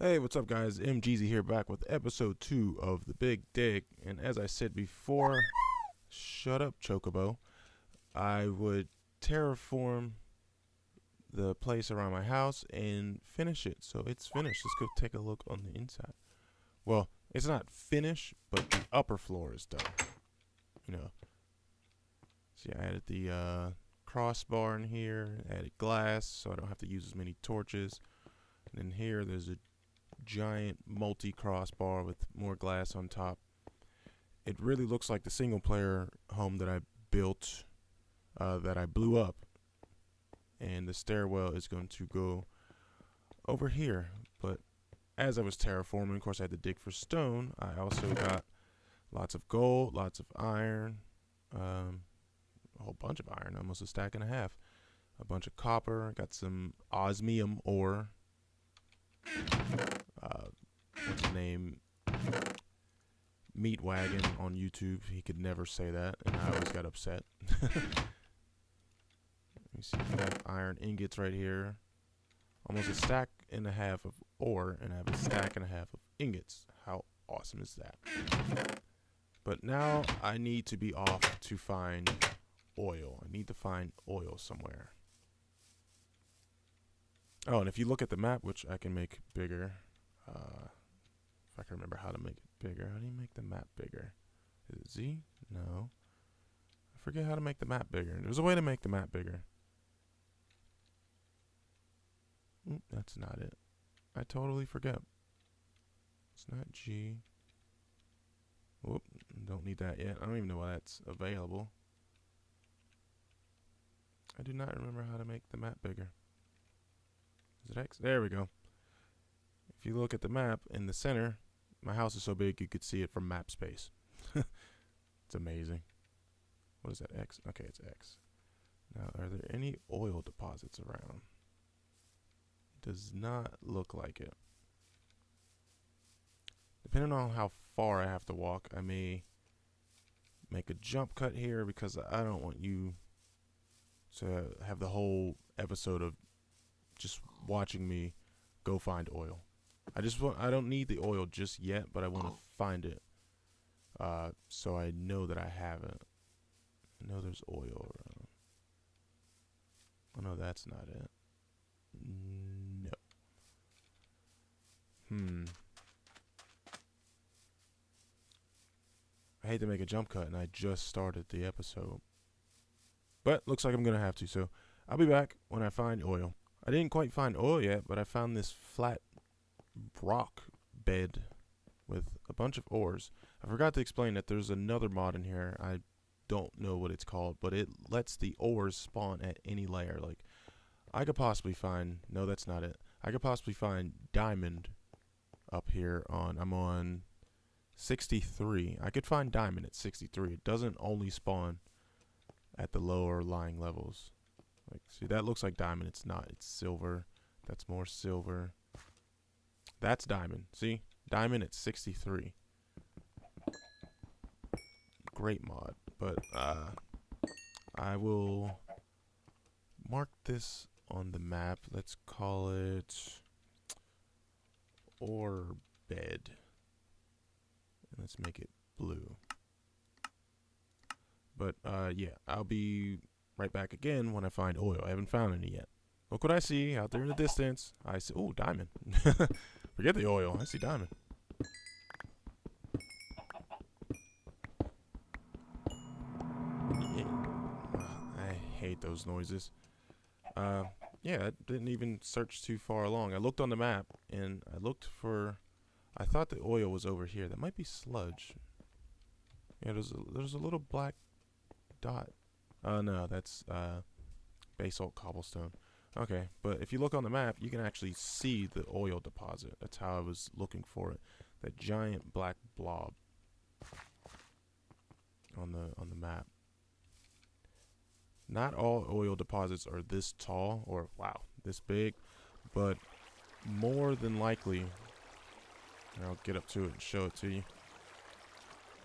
Hey, what's up, guys? MGZ here, back with episode 2 of The Big Dig. And as I said before, shut up, Chocobo. I would terraform the place around my house and finish it. So it's finished. Let's go take a look on the inside. Well, it's not finished, but the upper floor is done. You know. See, I added the crossbar in here, added glass so I don't have to use as many torches. And then here, there's a giant multi-crossbar with more glass on top. It really looks like the single player home that I built, that I blew up. And the stairwell is going to go over here. But as I was terraforming, of course I had to dig for stone. I also got lots of gold, lots of iron, a whole bunch of iron, almost a stack and a half. A bunch of copper, got some osmium ore. What's his name? Meat Wagon on YouTube. He could never say that, and I always got upset. Let me see. I have iron ingots right here. Almost a stack and a half of ore, and I have a stack and a half of ingots. How awesome is that? But now I need to be off to find oil. I need to find oil somewhere. Oh, and if you look at the map, which I can make bigger, if I can remember how to make it bigger. How do you make the map bigger? Is it Z? No. I forget how to make the map bigger. There's a way to make the map bigger. That's not it. I totally forget. It's not G. Whoop, don't need that yet. I don't even know why that's available. I do not remember how to make the map bigger. Is it X? There we go. If you look at the map in the center, my house is so big you could see it from map space. It's amazing. What is that, X? Okay, it's X. Now, are there any oil deposits around? Does not look like it. Depending on how far I have to walk, I may make a jump cut here because I don't want you to have the whole episode of just watching me go find oil. I don't need the oil just yet, but I want to find it. So I know that I have it. I know there's oil around. Oh no, that's not it. No. I hate to make a jump cut, and I just started the episode. But looks like I'm going to have to, so I'll be back when I find oil. I didn't quite find oil yet, but I found this flat rock bed with a bunch of ores. I forgot to explain that there's another mod in here. I don't know what it's called, but it lets the ores spawn at any layer. Like, I could possibly find... No, that's not it. I could possibly find diamond up here on... I'm on 63. I could find diamond at 63. It doesn't only spawn at the lower lying levels. Like, see, that looks like diamond. It's not. It's silver. That's more silver. That's diamond. See? Diamond at 63. Great mod. But, I will mark this on the map. Let's call it ore bed. And let's make it blue. But, yeah, I'll be right back again when I find oil. I haven't found any yet. Look what I see out there in the distance. I see, oh, diamond. Forget the oil. I see diamond. Yeah. I hate those noises. Yeah, I didn't even search too far along. I looked on the map, and I looked for... I thought the oil was over here. That might be sludge. Yeah, there's a little black dot. No, that's basalt cobblestone. Okay, but if you look on the map, you can actually see the oil deposit. That's how I was looking for it. That giant black blob on the map. Not all oil deposits are this tall or wow, this big, but more than likely, and I'll get up to it and show it to you.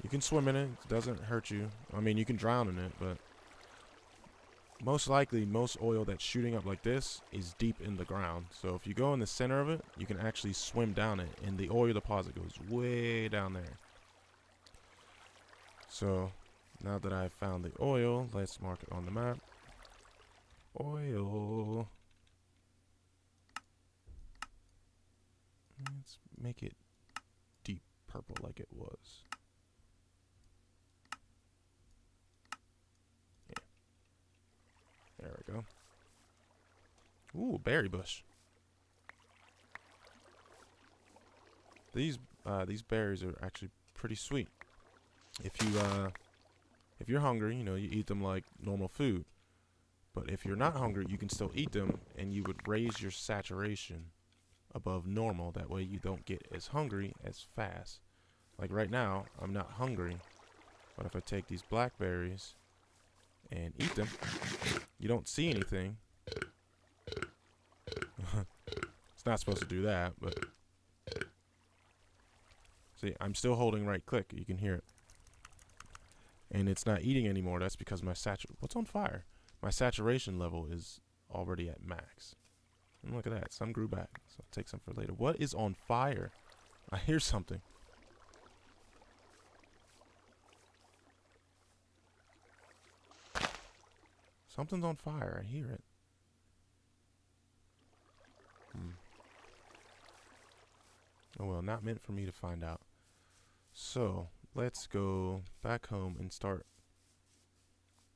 You can swim in it. It doesn't hurt you. I mean, you can drown in it, but most likely, most oil that's shooting up like this is deep in the ground. So if you go in the center of it, you can actually swim down it, and the oil deposit goes way down there. So now that I've found the oil, let's mark it on the map. Oil. Let's make it deep purple like it was. Yeah. There we go. Ooh, berry bush. These berries are actually pretty sweet. If you're hungry, you know, you eat them like normal food. But if you're not hungry, you can still eat them, and you would raise your saturation above normal. That way you don't get as hungry as fast. Like right now, I'm not hungry, but if I take these blackberries and eat them, you don't see anything. It's not supposed to do that, but see, I'm still holding right click. You can hear it. And it's not eating anymore. That's because my what's on fire? My saturation level is already at max. And look at that. Some grew back. So I'll take some for later. What is on fire? I hear something. Something's on fire. I hear it. Oh well, not meant for me to find out. So, let's go back home and start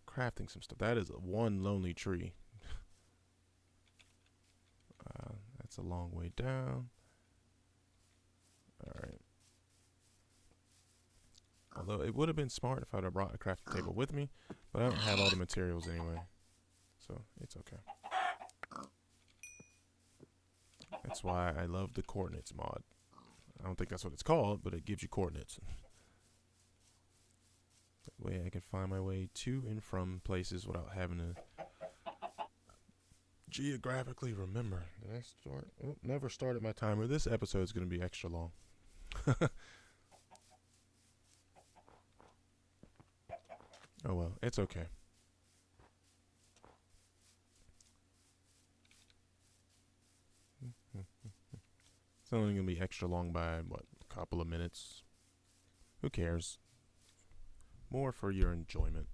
crafting some stuff. That is one lonely tree. That's a long way down. Alright. Although it would have been smart if I'd have brought a crafting table with me, but I don't have all the materials anyway. So, it's okay. That's why I love the coordinates mod. I don't think that's what it's called, but it gives you coordinates. That way I can find my way to and from places without having to geographically remember. Did I start? Oh, never started my timer. This episode is going to be extra long. Oh well, it's okay. It's only going to be extra long by, what, a couple of minutes. Who cares? More for your enjoyment.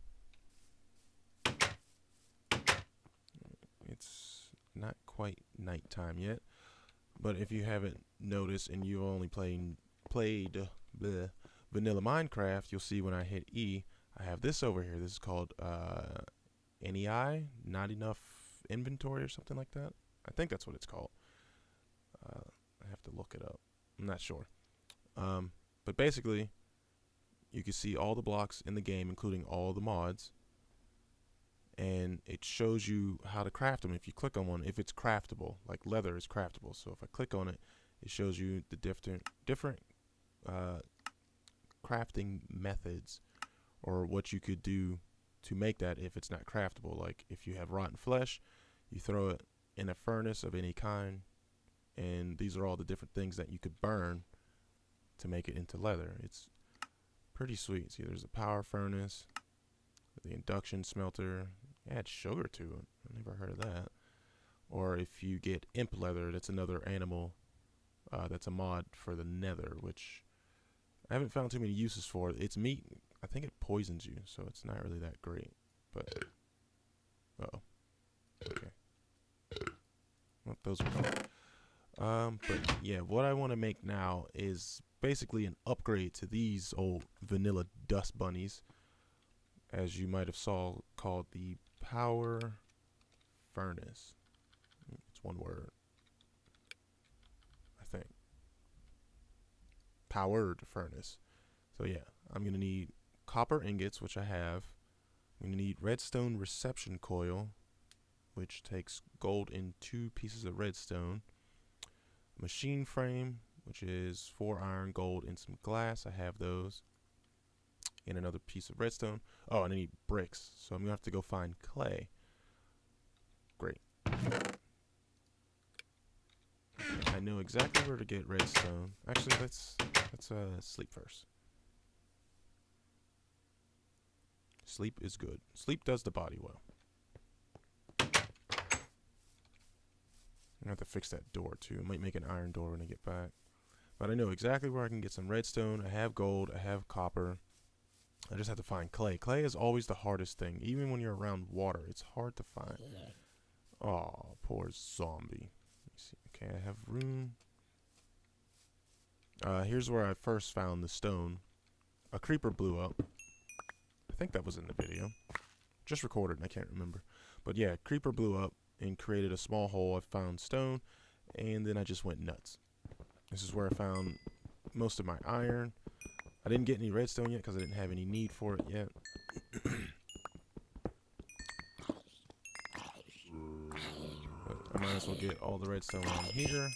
It's not quite nighttime yet, but if you haven't noticed and you've only played vanilla Minecraft, you'll see when I hit E, I have this over here. This is called NEI, not enough inventory or something like that. I think that's what it's called. I have to look it up. I'm not sure. But basically, you can see all the blocks in the game, including all the mods. And it shows you how to craft them if you click on one, if it's craftable. Like leather is craftable. So if I click on it, it shows you the different crafting methods, or what you could do to make that if it's not craftable. Like if you have rotten flesh, you throw it in a furnace of any kind, and these are all the different things that you could burn to make it into leather. It's pretty sweet. See, there's a power furnace, the induction smelter. Add sugar to it. I never heard of that. Or if you get imp leather, that's another animal. That's a mod for the nether, which I haven't found too many uses for. It's meat. I think it poisons you, so it's not really that great. But okay. Well, those are cool. But yeah, what I want to make now is basically an upgrade to these old vanilla dust bunnies, as you might have saw, called the power furnace. It's one word, I think. Powered furnace. So yeah, I'm gonna need copper ingots, which I have. I'm gonna need redstone reception coil, which takes gold in 2 pieces of redstone. Machine frame, which is 4 iron, gold, and some glass. I have those. And another piece of redstone. Oh, and I need bricks, so I'm gonna have to go find clay. Great. Okay, I know exactly where to get redstone. Actually, let's sleep first. Sleep is good. Sleep does the body well. I have to fix that door too. I might make an iron door when I get back. But I know exactly where I can get some redstone. I have gold. I have copper. I just have to find clay. Clay is always the hardest thing. Even when you're around water, it's hard to find. Oh, poor zombie. Let me see. Okay, I have room. Here's where I first found the stone. A creeper blew up. I think that was in the video. Just recorded, and I can't remember. But yeah, creeper blew up and created a small hole. I found stone, and then I just went nuts. This is where I found most of my iron. I didn't get any redstone yet because I didn't have any need for it yet. But I might as well get all the redstone on here.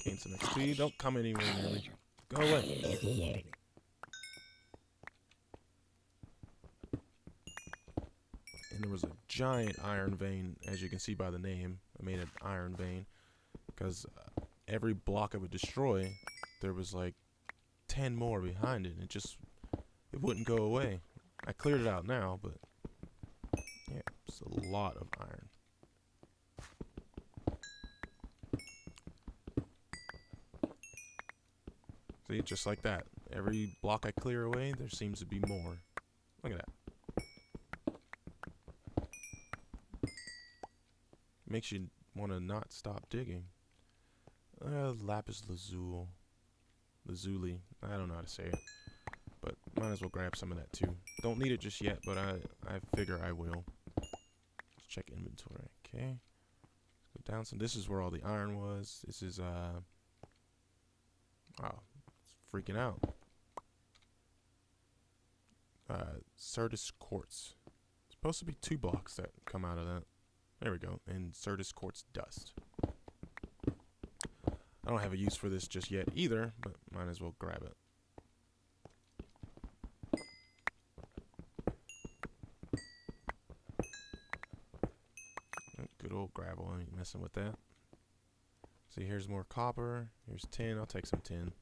Gain some XP. Don't come anywhere near me. Go away. And there was a giant iron vein, as you can see by the name. I made an iron vein because every block I would destroy, there was like 10 more behind it, and it wouldn't go away. I cleared it out now, but yeah, it's a lot of iron. See, just like that. Every block I clear away, there seems to be more. Look at that. Makes you want to not stop digging. Lapis lazuli. I don't know how to say it. But might as well grab some of that too. Don't need it just yet, but I figure I will. Let's check inventory. Okay. Let's go down some. This is where all the iron was. This is wow, it's freaking out. Certus quartz. It's supposed to be 2 blocks that come out of that. There we go. And Certus quartz dust. I don't have a use for this just yet either, but might as well grab it. Good old gravel. I ain't messing with that. See, here's more copper. Here's tin. I'll take some tin.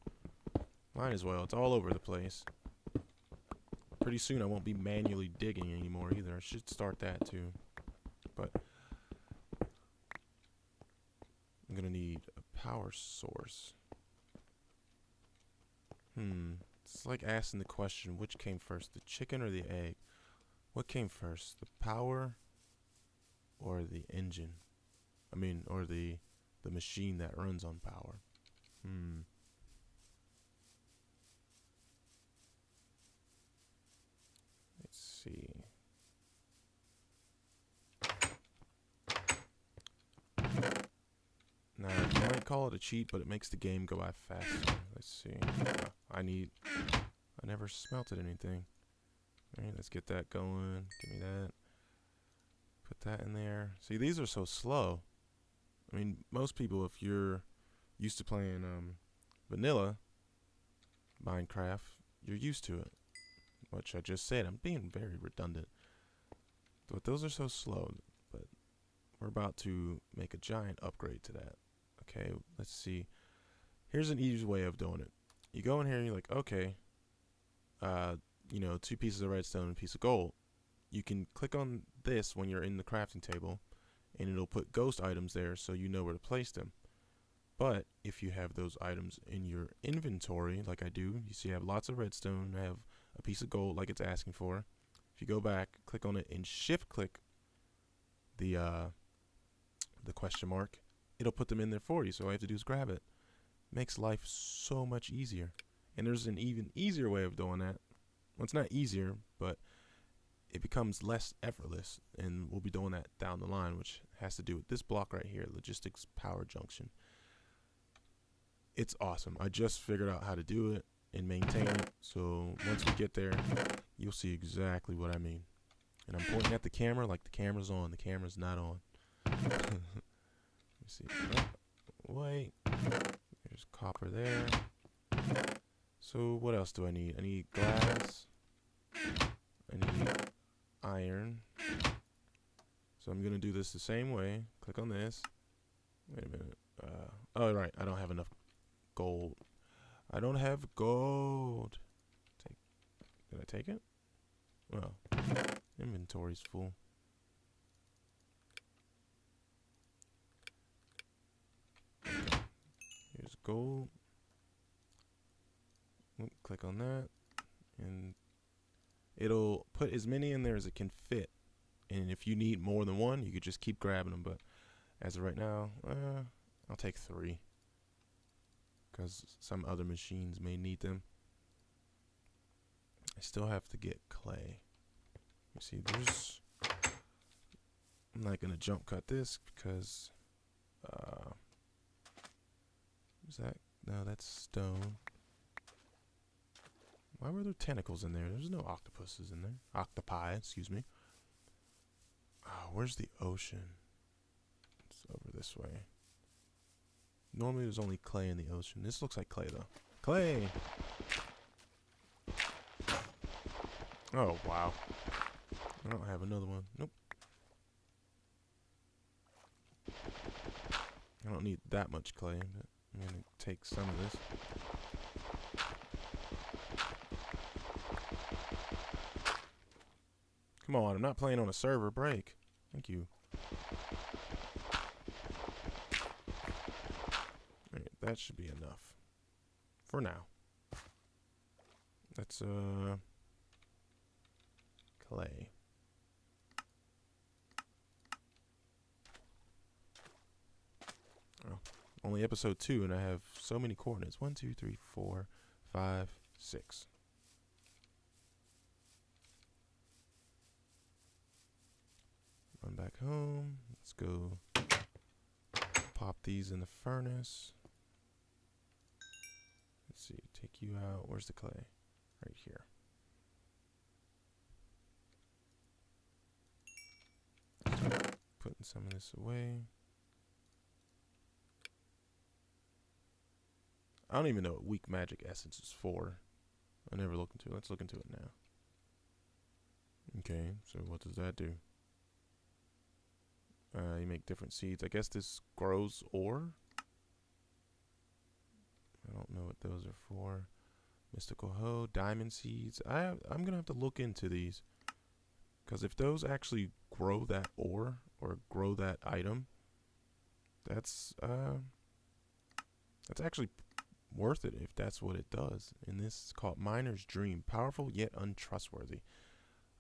Might as well. It's all over the place. Pretty soon I won't be manually digging anymore either. I should start that too. But I'm gonna need a power source. It's like asking the question, which came first, the chicken or the egg? What came first, the power or the engine? I mean, or the machine that runs on power? Let's see. Now, you might call it a cheat, but it makes the game go by faster. Let's see. I never smelted anything. Alright, let's get that going. Give me that. Put that in there. See, these are so slow. I mean, most people, if you're used to playing vanilla Minecraft, you're used to it. Which I just said. I'm being very redundant. But those are so slow. But we're about to make a giant upgrade to that. Okay, let's see. Here's an easy way of doing it. You go in here and you're like, okay, you know, 2 pieces of redstone and a piece of gold. You can click on this when you're in the crafting table, and it'll put ghost items there so you know where to place them. But if you have those items in your inventory, like I do, you see I have lots of redstone, I have a piece of gold like it's asking for. If you go back, click on it, and shift click the question mark, it'll put them in there for you. So all you have to do is grab it. Makes life so much easier. And there's an even easier way of doing that. Well, it's not easier, but it becomes less effortless, and we'll be doing that down the line, which has to do with this block right here, Logistics Power Junction. It's awesome. I just figured out how to do it and maintain it, so once we get there, you'll see exactly what I mean. And I'm pointing at the camera like the camera's on. The camera's not on. Let me see. Oh, wait. There's copper there. So what else do I need? I need glass. I need iron. So I'm going to do this the same way. Click on this. Wait a minute. Oh, right. I don't have enough gold. I don't have gold. Did I take it? Well, inventory's full. Here's gold. Click on that, and it'll put as many in there as it can fit. And if you need more than one, you could just keep grabbing them. But as of right now, I'll take 3, because some other machines may need them. I still have to get clay. You see, I'm not gonna jump cut this because is that, no, that's stone. Why were there tentacles in there? There's no octopuses in there. Octopi, excuse me. Oh, where's the ocean? It's over this way. Normally there's only clay in the ocean. This looks like clay though. Clay! Oh, wow. I don't have another one. Nope. I don't need that much clay, but I'm gonna take some of this. Come on, I'm not playing on a server. Break. Thank you. Alright, that should be enough. For now. That's, clay. Oh, only episode 2, and I have so many coordinates. 1, 2, 3, 4, 5, 6. Run back home. Let's go pop these in the furnace. Let's see, take you out. Where's the clay? Right here. Putting some of this away. I don't even know what weak magic essence is for. I never looked into it. Let's look into it now. Okay, so what does that do? You make different seeds. I guess this grows ore. I don't know what those are for. Mystical hoe, diamond seeds. I'm gonna have to look into these, because if those actually grow that ore or grow that item, that's actually worth it if that's what it does. And this is called Miner's Dream. Powerful yet untrustworthy.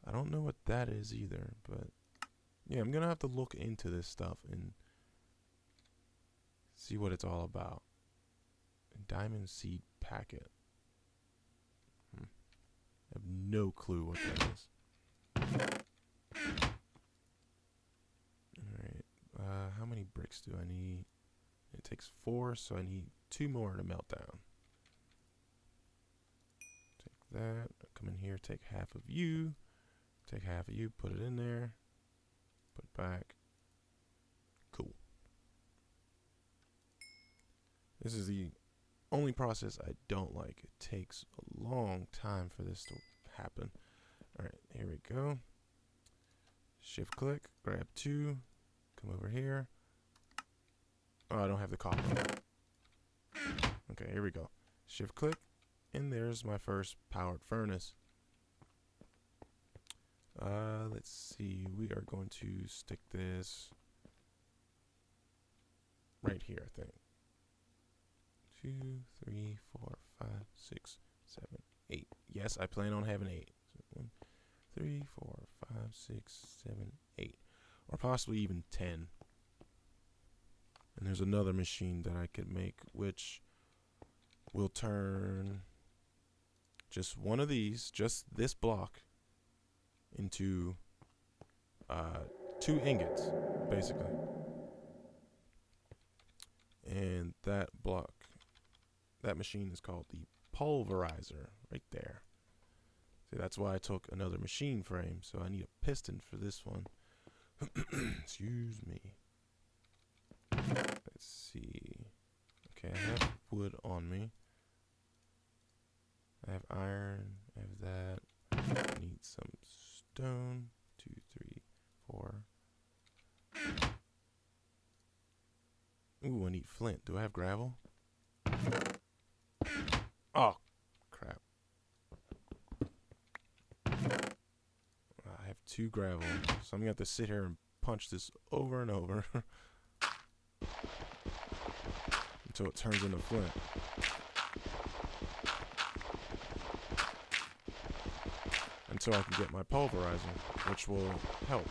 I don't know what that is either, but yeah, I'm gonna have to look into this stuff and see what it's all about. A diamond seed packet. I have no clue what that is. Alright, how many bricks do I need? It takes 4, so I need 2 more to melt down. Take that, come in here, take half of you, take half of you, put it in there, put it back. Cool. This is the only process I don't like. It takes a long time for this to happen. Alright, here we go. Shift click, grab 2, come over here. Oh, I don't have the copper. Okay, here we go. Shift click, and there's my first powered furnace. Let's see. We are going to stick this right here, I think. 2, 3, 4, 5, 6, 7, 8. Yes, I plan on having 8. So 1, 3, 4, 5, 6, 7, 8. Or possibly even 10. And there's another machine that I could make, which will turn just one of these, just this block, into 2 ingots, basically. And that block, that machine is called the pulverizer, right there. See, that's why I took another machine frame, so I need a piston for this one. Excuse me. Let's see. Okay, I have wood on me. I have iron. I have that. I need some stone. 2, 3, 4. Ooh, I need flint. Do I have gravel? Oh, crap. I have 2 gravel, so I'm gonna have to sit here and punch this over and over. until it turns into flint. Until I can get my pulverizer, which will help.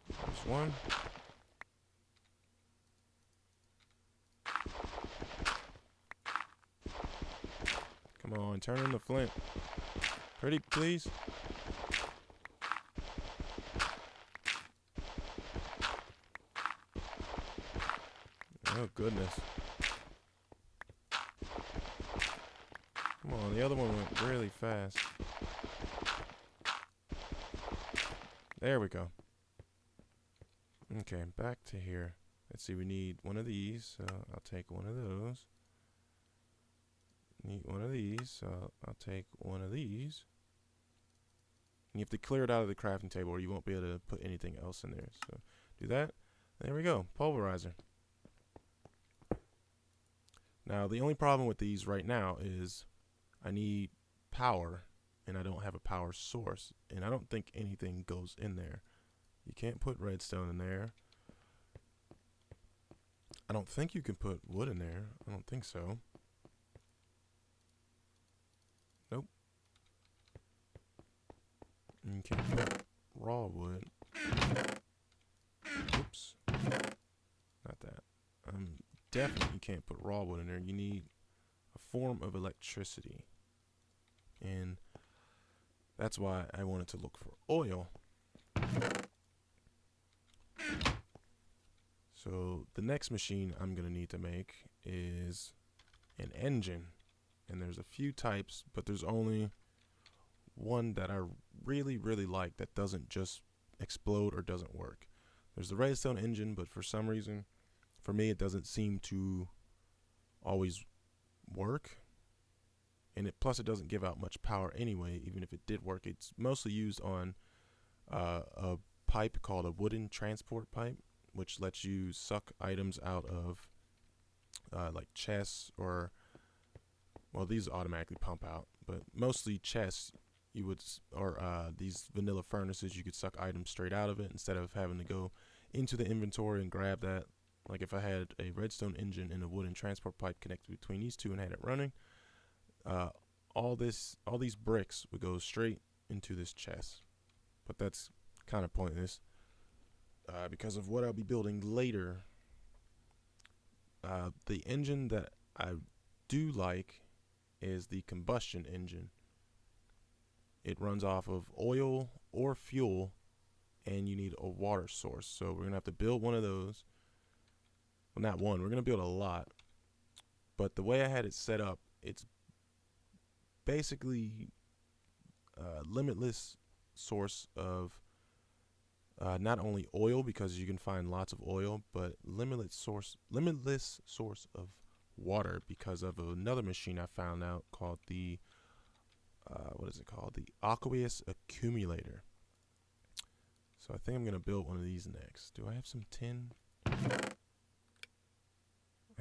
There's one. Come on, turn into flint. Pretty, please. Oh, goodness. Come on, the other one went really fast. There we go. Okay, back to here. Let's see, we need one of these, so I'll take one of those. Need one of these, so I'll take one of these. And you have to clear it out of the crafting table or you won't be able to put anything else in there. So do that. There we go, pulverizer. Now, the only problem with these right now is I need power, and I don't have a power source, and I don't think anything goes in there. You can't put redstone in there. I don't think you can put wood in there. I don't think so. Nope. And you can't put raw wood. Oops. Not that. Definitely can't put raw wood in there. You need a form of electricity. And that's why I wanted to look for oil. So the next machine I'm going to need to make is an engine. And there's a few types, but there's only one that I really, really like that doesn't just explode or doesn't work. There's the redstone engine, but for some reason, for me, it doesn't seem to always work. And plus it doesn't give out much power anyway, even if it did work. It's mostly used on a pipe called a wooden transport pipe, which lets you suck items out of like chests or, well, these automatically pump out, but mostly chests. You would, or these vanilla furnaces, you could suck items straight out of it instead of having to go into the inventory and grab that. Like if I had a redstone engine and a wooden transport pipe connected between these two and had it running, all these bricks would go straight into this chest. But that's kind of pointless because of what I'll be building later. The engine that I do like is the combustion engine. It runs off of oil or fuel, and you need a water source. So we're going to have to build one of those. Well, not one. We're going to build a lot. But the way I had it set up, it's basically a limitless source of not only oil, because you can find lots of oil, but limitless source of water because of another machine I found out called the what is it called? The aqueous accumulator. So I think I'm gonna build one of these next. Do I have some tin? I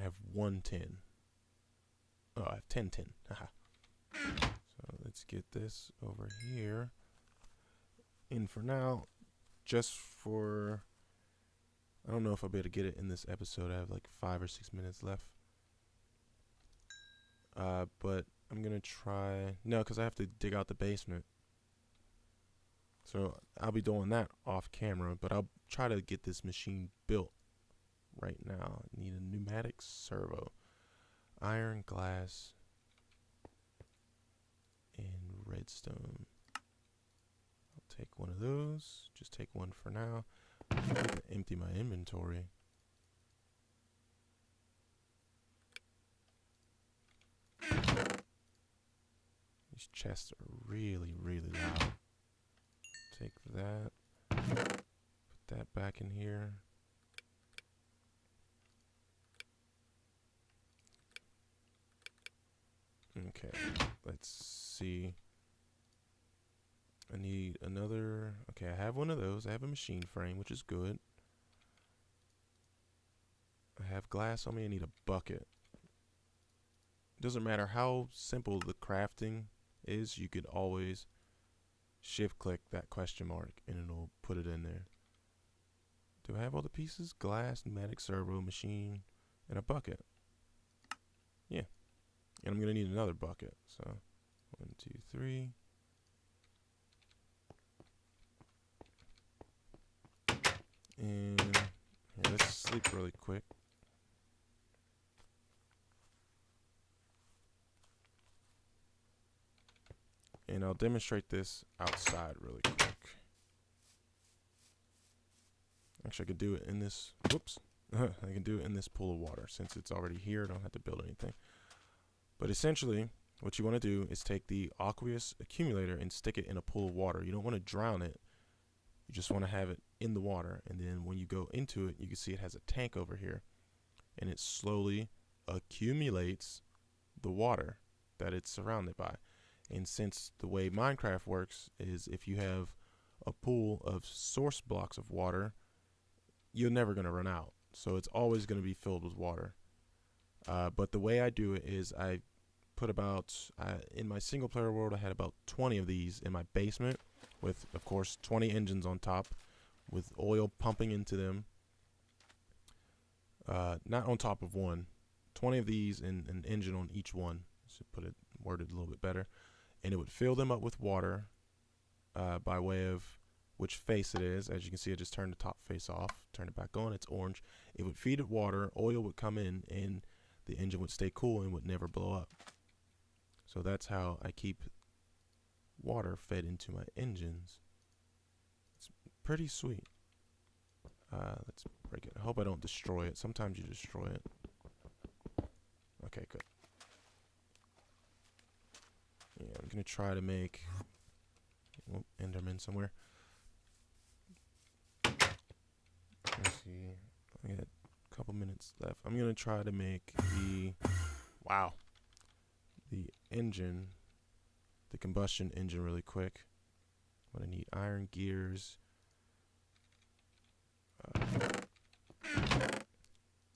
have 1 tin. Oh, I have 10 tin. Haha. So let's get this over here. And for now, just for, I don't know if I'll be able to get it in this episode. I have like 5 or 6 minutes left. But I'm gonna try, no, because I have to dig out the basement. So I'll be doing that off camera, but I'll try to get this machine built right now. I need a pneumatic servo, iron, glass, and redstone. I'll take one of those. Just take one for now. I need to empty my inventory. These chests are really, really loud. Take that. Put that back in here. Okay, let's see. I need another. Okay, I have one of those. I have a machine frame, which is good. I have glass on me. I need a bucket. Doesn't matter how simple the crafting is, you could always shift click that question mark and it'll put it in there. Do I have all the pieces? Glass, pneumatic servo, machine, and a bucket. Yeah. And I'm going to need another bucket. So, 1, 2, 3. And here, let's sleep really quick. And I'll demonstrate this outside really quick. Actually, I could do it in this, whoops. I can do it in this pool of water. Since it's already here, I don't have to build anything. But essentially, what you want to do is take the aqueous accumulator and stick it in a pool of water. You don't want to drown it. You just want to have it in the water. And then when you go into it, you can see it has a tank over here. And it slowly accumulates the water that it's surrounded by. And since the way Minecraft works is if you have a pool of source blocks of water, you're never going to run out. So it's always going to be filled with water. But the way I do it is I put about, in my single player world, I had about 20 of these in my basement with, of course, 20 engines on top with oil pumping into them. Not on top of one. 20 of these and an engine on each one. So put it worded a little bit better. And it would fill them up with water by way of which face it is. As you can see, I just turned the top face off, turn it back on, it's orange. It would feed it water, oil would come in, and the engine would stay cool and would never blow up. So that's how I keep water fed into my engines. It's pretty sweet. Let's break it. I hope I don't destroy it. Sometimes you destroy it. Okay, good. Yeah, I'm gonna try to make Enderman somewhere. Let's see. I got a couple minutes left. I'm gonna try to make the engine, the combustion engine, really quick. I'm gonna need iron gears.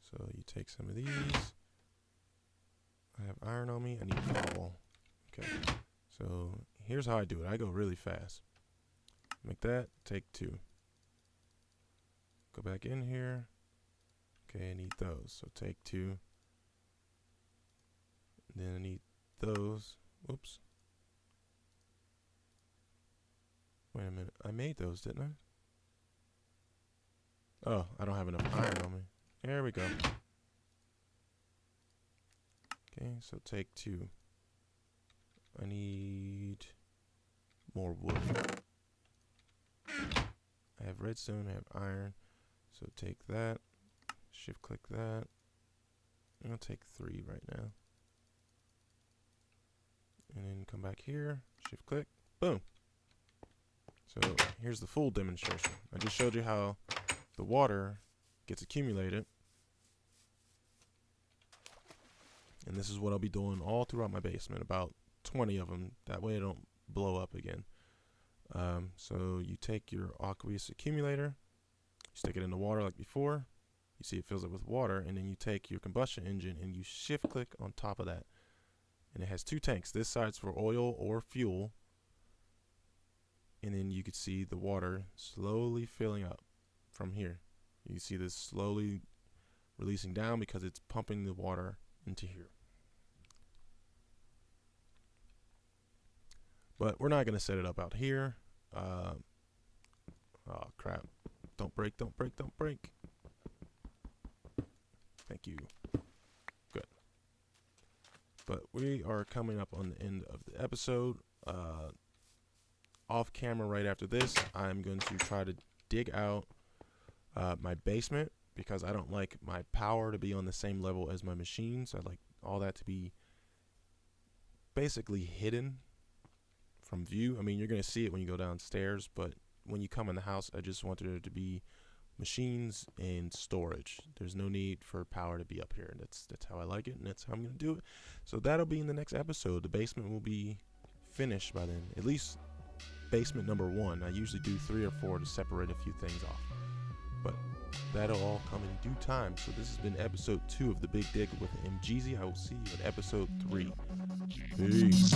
So you take some of these. I have iron on me. I need cobble. Okay, so here's how I do it. I go really fast. Make that, take 2. Go back in here. Okay, I need those. So take 2. Then I need those. Whoops. Wait a minute. I made those, didn't I? Oh, I don't have enough iron on me. There we go. Okay, so take 2. I need more wood. I have redstone, I have iron. So take that, shift click that. I'm gonna take 3 right now. And then come back here, shift click, boom. So here's the full demonstration. I just showed you how the water gets accumulated. And this is what I'll be doing all throughout my basement, about 20 of them. That way I don't blow up again. So you take your aqueous accumulator, you stick it in the water like before. You see it fills it with water, and then you take your combustion engine and you shift click on top of that. And it has 2 tanks. This side's for oil or fuel. And then you could see the water slowly filling up from here. You see this slowly releasing down because it's pumping the water into here. But we're not going to set it up out here. Oh, crap. Don't break, don't break, don't break. Thank you. Good. But we are coming up on the end of the episode. Off camera right after this, I'm going to try to dig out my basement because I don't like my power to be on the same level as my machines. I like all that to be basically hidden from view. I mean, you're going to see it when you go downstairs, but when you come in the house, I just want there to be machines and storage. There's no need for power to be up here. That's how I like it, and that's how I'm going to do it. So that'll be in the next episode. The basement will be finished by then. At least basement number 1. I usually do 3 or 4 to separate a few things off. But that'll all come in due time. So this has been episode 2 of The Big Dig with MGeezy. I will see you in episode 3. Peace.